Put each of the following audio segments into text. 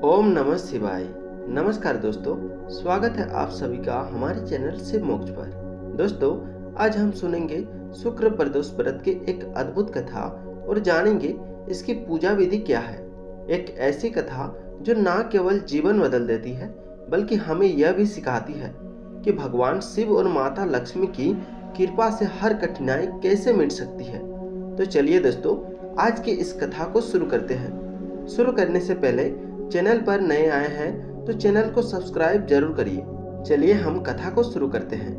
ओम नमः शिवाय। नमस्कार दोस्तों, स्वागत है आप सभी का हमारे चैनल शिव मोक्ष पर। दोस्तों, आज हम सुनेंगे शुक्र प्रदोष व्रत की एक अद्भुत कथा और जानेंगे इसकी पूजा विधि क्या है। एक ऐसी कथा जो न केवल जीवन बदल देती है बल्कि हमें यह भी सिखाती है कि भगवान शिव और माता लक्ष्मी की कृपा से हर कठिनाई कैसे मिट सकती है। तो चलिए दोस्तों, आज की इस कथा को शुरू करते हैं। शुरू करने से पहले चैनल पर नए आए हैं तो चैनल को सब्सक्राइब जरूर करिए। चलिए हम कथा को शुरू करते हैं।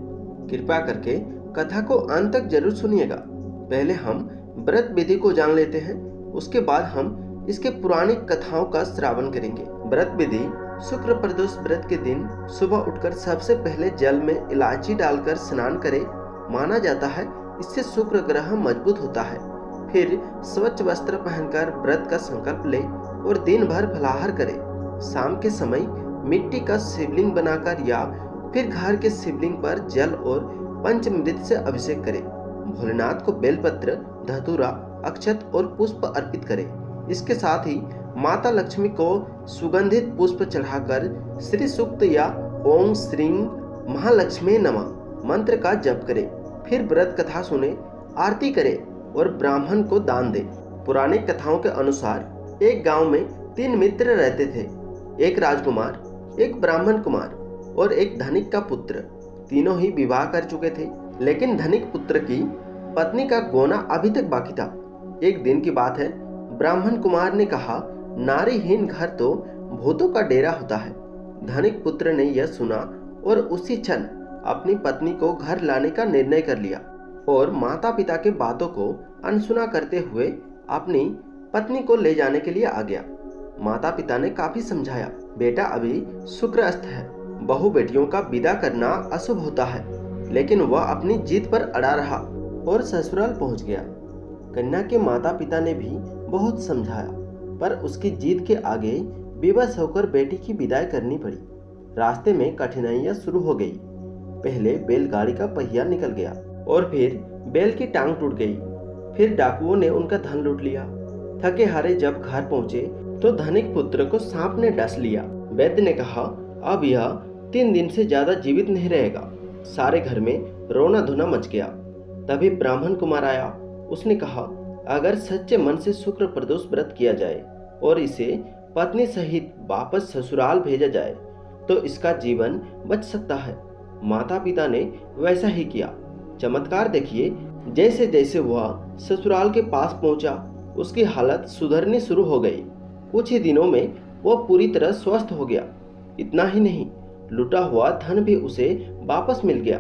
कृपया करके कथा को अंत तक जरूर सुनिएगा। पहले हम व्रत विधि को जान लेते हैं, उसके बाद हम इसके पौराणिक कथाओं का श्रवण करेंगे। व्रत विधि: शुक्र प्रदोष व्रत के दिन सुबह उठकर सबसे पहले जल में इलायची डालकर स्नान करें। माना जाता है इससे शुक्र ग्रह मजबूत होता है। फिर स्वच्छ वस्त्र पहनकर व्रत का संकल्प ले और दिन भर फलाहार करें। शाम के समय मिट्टी का शिवलिंग बनाकर या फिर घर के शिवलिंग पर जल और पंचामृत से अभिषेक करें। भोलेनाथ को बेलपत्र, धतूरा, अक्षत और पुष्प अर्पित करें। इसके साथ ही माता लक्ष्मी को सुगंधित पुष्प चढ़ाकर श्री सूक्त या ओम श्रीं महालक्ष्मी नमः मंत्र का जप करें। फिर व्रत कथा सुने, आरती करें और ब्राह्मण को दान दें। पुरानी कथाओं के अनुसार एक गांव में 3 मित्र रहते थे, एक राजकुमार, एक ब्राह्मण कुमार और एक धनिक का पुत्र। तीनों ही विवाह कर चुके थे, लेकिन धनिक पुत्र की पत्नी का गोना अभी तक बाकी था। एक दिन की बात है, ब्राह्मण कुमार ने कहा, नारीहीन घर तो भूतों का डेरा होता है। धनिक पुत्र ने यह सुना और उसी क्षण अपनी पत्नी को घर लाने का निर्णय कर लिया और माता पिता के बातों को अनसुना करते हुए अपनी पत्नी को ले जाने के लिए आ गया। माता पिता ने काफी समझाया, बेटा अभी शुक्रअस्त है, बहु बेटियों का विदा करना अशुभ होता है, लेकिन वह अपनी जिद पर अड़ा रहा और ससुराल पहुंच गया। कन्या के माता पिता ने भी बहुत समझाया, पर उसकी जिद के आगे विवश होकर बेटी की विदाई करनी पड़ी। रास्ते में कठिनाइयां शुरू हो गई। पहले बैलगाड़ी का पहिया निकल गया और फिर बैल की टांग टूट गई। फिर डाकुओं ने उनका धन लूट लिया। थके हारे जब घर पहुंचे तो धनिक पुत्र को सांप ने डस लिया। वैद्य ने कहा, अब यह 3 दिन से ज्यादा जीवित नहीं रहेगा। सारे घर में रोना धोना मच गया। तभी ब्राह्मण कुमार आया। उसने कहा, अगर सच्चे मन से शुक्र प्रदोष व्रत किया जाए और इसे पत्नी सहित वापस ससुराल भेजा जाए तो इसका जीवन बच सकता है। माता पिता ने वैसा ही किया। चमत्कार देखिए, जैसे जैसे वह ससुराल के पास पहुंचा उसकी हालत सुधरनी शुरू हो गई। कुछ ही दिनों में वह पूरी तरह स्वस्थ हो गया। इतना ही नहीं, लूटा हुआ धन भी उसे वापस मिल गया।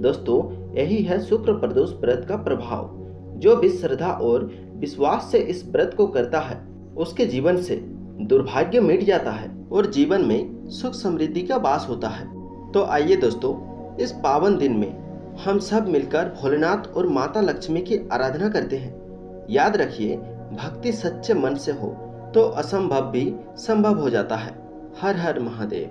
दोस्तों, यही है शुक्र प्रदोष व्रत का प्रभाव। जो भी श्रद्धा और विश्वास से इस व्रत को करता है उसके जीवन से दुर्भाग्य मिट जाता है और जीवन में सुख समृद्धि का वास होता है। तो आइए दोस्तों, इस पावन दिन में हम सब मिलकर भोलेनाथ और माता लक्ष्मी की आराधना करते हैं। याद रखिए, भक्ति सच्चे मन से हो तो असंभव भी संभव हो जाता है। हर हर महादेव।